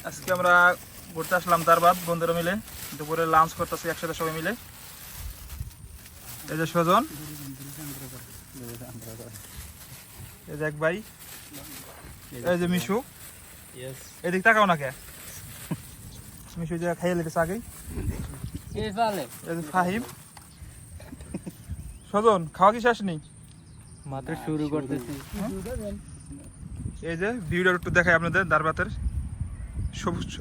আজকে আমরা ঘুরতে আসলাম দারবাদ বন্ধুরা মিলে, দুপুরে লাঞ্চ করতেছি একসাথে সবাই মিলে। এই যে সজন, এই যে এক ভাই, এই যে মিশু, এদিক তাকাও না কে মিশু যে খাইয়ে লেগেছে আগেই। এই যে ফাহিম। সজন খাওয়া কি শেষ নেই, মাত্র শুরু করতেছি। এই যে ভিউটা একটু দেখাই আপনাদের। দারবাতের সবুজ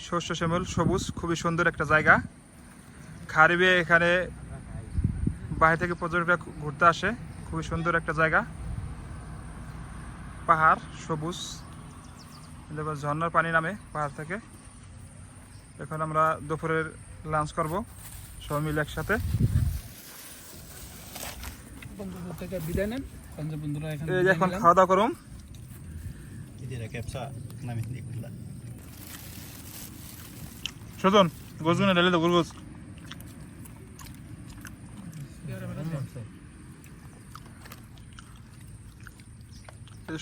শস্য শ্যামল সবুজ, খুবই সুন্দর একটা জায়গা। খারিবে এখানে বাইরে থেকে পর্যটকরা ঘুরতে আসে, খুবই সুন্দর একটা জায়গা। পাহাড় সবুজ, ঝর্ণার পানি নামে পাহাড় থেকে। এখন আমরা দুপুরের লাঞ্চ করব সবাই মিলে একসাথে। এই যে এখন খাওয়া দাওয়া করুন। সজন গোজগুনে ঢেলে তো গোলগোজ।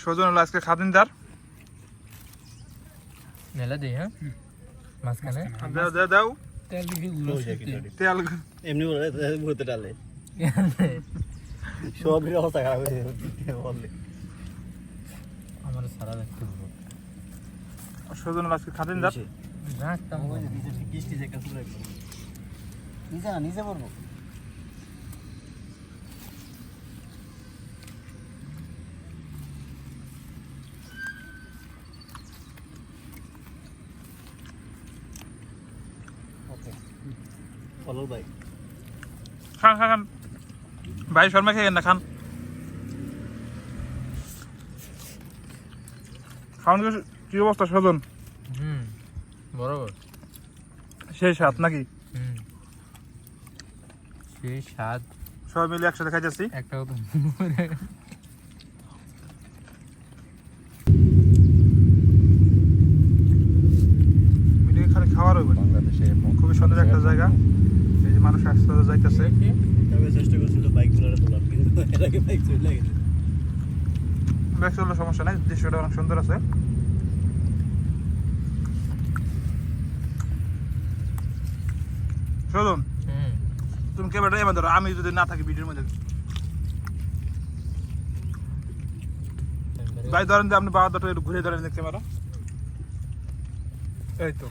সজন হলো আজকে খাদিনদার। নেলা দেই হ্যাঁ মাঝখানে দাও দাও দাও তেল। এমনি বলতে ডালে সবই অবস্থা খারাপ হয়েছে বললে আমার সারা দেখতে হবে। সজন হলো আজকে খাদিনদার। রাখতাম কিস্তি যে কাছে নিজে না নিজে পড়বো। ফলো ভাই খান খান খান ভাই, শর্মা খেয়ে না খান। খাওয়ান কি অবস্থা সজন? বরাবর সেই স্বাদ নাকি? সেই স্বাদ। সবাই মিলে একসাথে খাইতেছি। একটা কথা খালি খাওয়ার হইবে। বাংলাদেশে খুবই সুন্দর একটা জায়গা। এই যে মানুষ একসাথে যাইতেছে। তবে চেষ্টা করছিল বাইকগুলো তোলার, কিন্তু এর আগে বাইক চলে গেছে। ব্যাক চললে সমস্যা নাই, দৃশ্যটা অনেক সুন্দর আছে। সজন তুমি ক্যামেরাটা এবার ধরো, আমি যদি না থাকি ভিডিওর মধ্যে। ভাই ধরেন যে আপনি বাবাটা একটু ঘুরে ধরেন ক্যামেরা। এই তো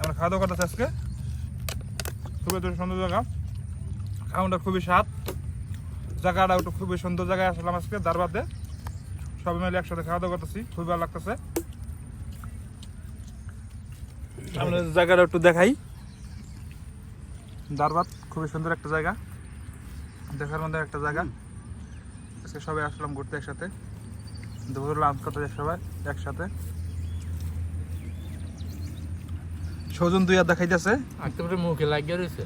আমরা খাওয়া দাওয়া করতেছি আজকে। খুবই সুন্দর জায়গা, খাওয়াটা খুবই স্বাদ। জায়গাটা একটু খুবই সুন্দর জায়গায় আসলাম আজকে দারবাদে। সবাই মিলে একসাথে খাওয়া দাওয়া করতেছি, খুবই ভালো লাগতেছে। আমরা জায়গাটা একটু দেখাই। দারবাদ খুবই সুন্দর একটা জায়গা, দেখার মধ্যে একটা জায়গা। আজকে সবাই আসলাম ঘুরতে একসাথে, দুপুর লাঞ্চ করতে সবাই একসাথে। সজন দুই হাত দেখাইতেছে, একেবারে মুখে লাগিয়ে রয়েছে।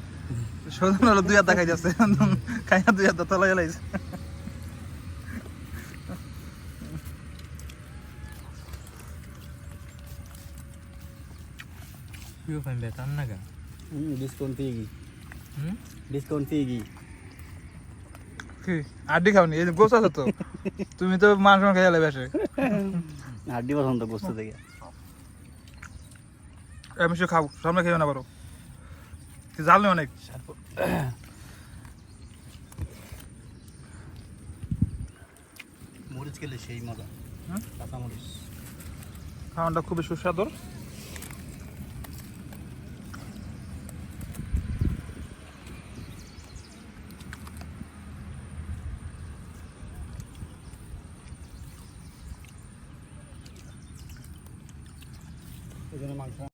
সজন হলো দুই হাত দেখাইতেছে, খাইয়া দুই হাত তলা গেলাইছে। কিউ ফাইন বেতান না গা ডিসকাউন্ট পেয়ে গি ডিসকাউন্ট পেয়ে গি কি আড্ডি খাওনি? এই গোছ আছে তো, তুমি তো মাংস খাইয়া লাগবে আসে। হাড্ডি পছন্দ গোস্ত থেকে। আমি সে খাও, সামনে খেয়ে না পারো, জাল নেই অনেক। মরিচ খেলে সেই মজা, কাঁচা মরিচ। খাওয়াটা খুবই সুস্বাদু। এই জন্য মাংস